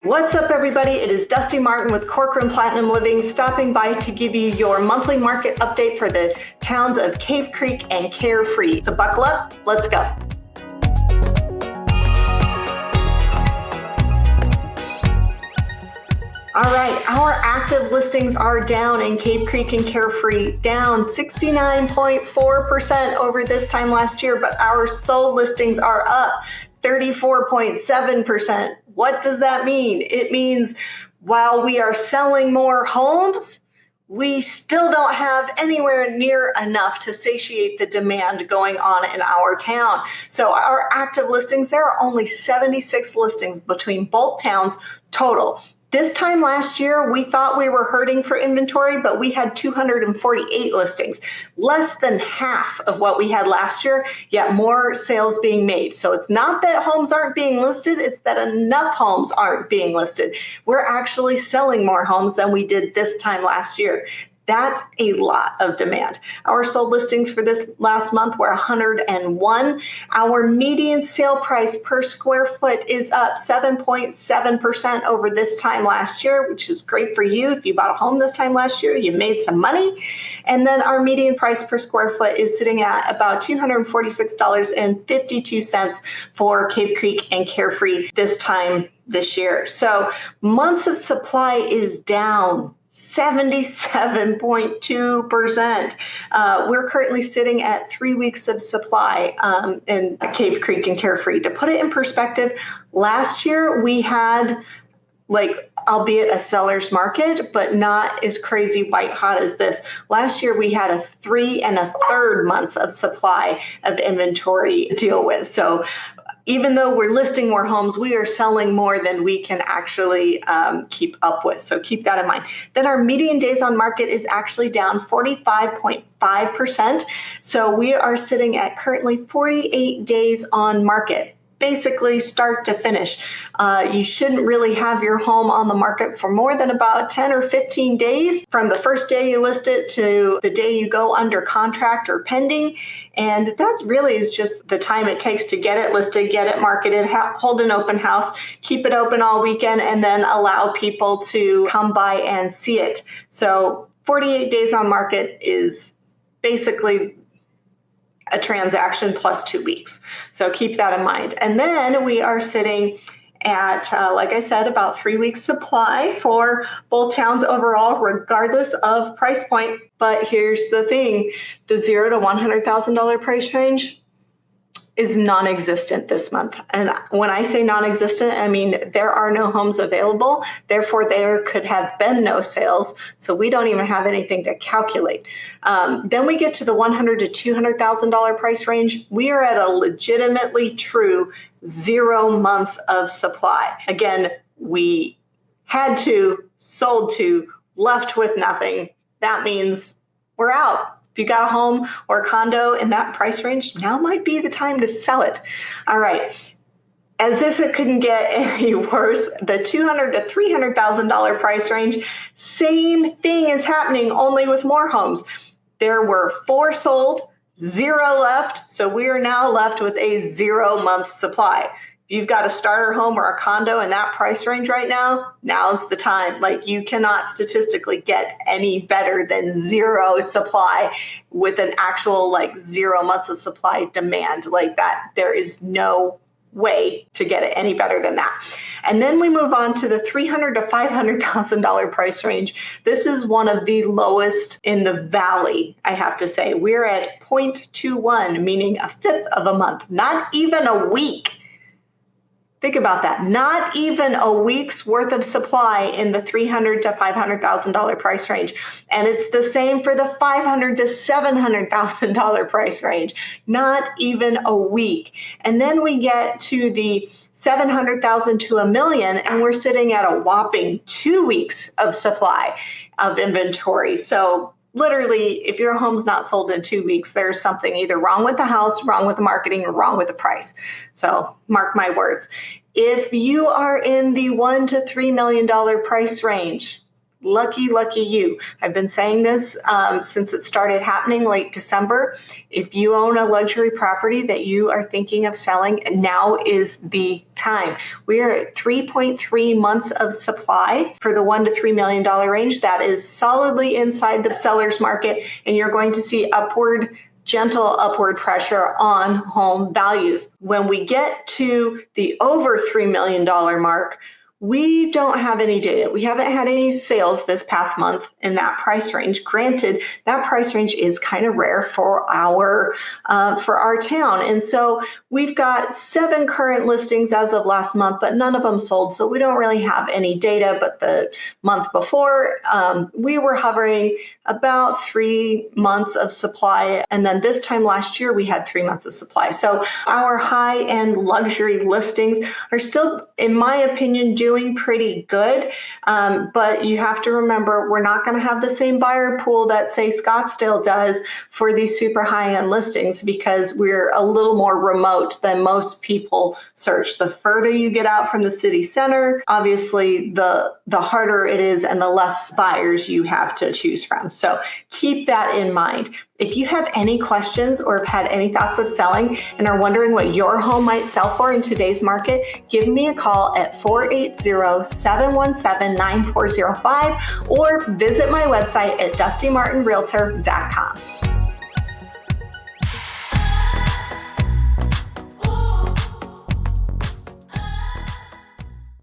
What's up, everybody? It is Dusti Martin with Corcoran Platinum Living stopping by to give you your monthly market update for the towns of Cave Creek and Carefree. So buckle up, let's go. All right, our active listings are down in Cave Creek and Carefree, down 69.4% over this time last year, but our sold listings are up 34.7%. What does that mean? It means while we are selling more homes, we still don't have anywhere near enough to satiate the demand going on in our town. So our active listings, there are only 76 listings between both towns total. This time last year, we thought we were hurting for inventory, but we had 248 listings, less than half of what we had last year, yet more sales being made. So it's not that homes aren't being listed, it's that enough homes aren't being listed. We're actually selling more homes than we did this time last year. That's a lot of demand. Our sold listings for this last month were 101. Our median sale price per square foot is up 7.7% over this time last year, which is great for you. If you bought a home this time last year, you made some money. And then our median price per square foot is sitting at about $246.52 for Cave Creek and Carefree this time this year. So months of supply is down 77.2%. We're currently sitting at 3 weeks of supply in Cave Creek and Carefree. To put it in perspective, last year we had, albeit a seller's market, but not as crazy white hot as this. Last year we had 3 1/3 months of supply of inventory to deal with. So even though we're listing more homes, we are selling more than we can actually keep up with. So keep that in mind. Then our median days on market is actually down 45.5%. So we are sitting at currently 48 days on market, basically start to finish. You shouldn't really have your home on the market for more than about 10 or 15 days from the first day you list it to the day you go under contract or pending. And that really is just the time it takes to get it listed, get it marketed, hold an open house, keep it open all weekend, and then allow people to come by and see it. So 48 days on market is basically a transaction plus 2 weeks. So keep that in mind. And then we are sitting at, like I said, about 3 weeks supply for both towns overall, regardless of price point. But here's the thing, the $0 to $100,000 price range is non-existent this month. And when I say non-existent, I mean there are no homes available. Therefore, there could have been no sales. So we don't even have anything to calculate. Then we get to the $100,000 to $200,000 price range. We are at a legitimately true 0 months of supply. Again, we had to, sold to, left with nothing. That means we're out. If you got a home or a condo in that price range, now might be the time to sell it. All right. As if it couldn't get any worse, the $200,000 to $300,000 price range, same thing is happening, only with more homes. There were 4 sold, 0 left, so we are now left with a 0 month supply. If you've got a starter home or a condo in that price range right now, now's the time. You cannot statistically get any better than 0 supply with an actual 0 months of supply demand like that. There is no way to get it any better than that. And then we move on to the $300,000 to $500,000 price range. This is one of the lowest in the valley, I have to say. We're at 0.21, meaning 1/5 of a month, not even a week. Think about that. Not even a week's worth of supply in the $300,000 to $500,000 price range. And it's the same for the $500,000 to $700,000 price range. Not even a week. And then we get to the $700,000 to $1 million, and we're sitting at a whopping 2 weeks of supply of inventory. So literally, if your home's not sold in 2 weeks, there's something either wrong with the house, wrong with the marketing, or wrong with the price. So mark my words. If you are in the $1 to $3 million price range, Lucky you. I've been saying this since it started happening late December. If you own a luxury property that you are thinking of selling, now is the time. We are at 3.3 months of supply for the $1 to $3 million range. That is solidly inside the seller's market, and you're going to see gentle upward pressure on home values. When we get to the over $3 million mark, we don't have any data. We haven't had any sales this past month in that price range. Granted, that price range is kind of rare for our town. And so we've got 7 current listings as of last month, but none of them sold. So we don't really have any data. But the month before, we were hovering about 3 months of supply. And then this time last year, we had 3 months of supply. So our high-end luxury listings are still, in my opinion, doing pretty good. But you have to remember, we're not going to have the same buyer pool that, say, Scottsdale does for these super high-end listings, because we're a little more remote than most people search. The further you get out from the city center, obviously, the harder it is and the less buyers you have to choose from. So keep that in mind. If you have any questions or have had any thoughts of selling and are wondering what your home might sell for in today's market, give me a call at 480-717-9405 or visit my website at dustimartinrealtor.com.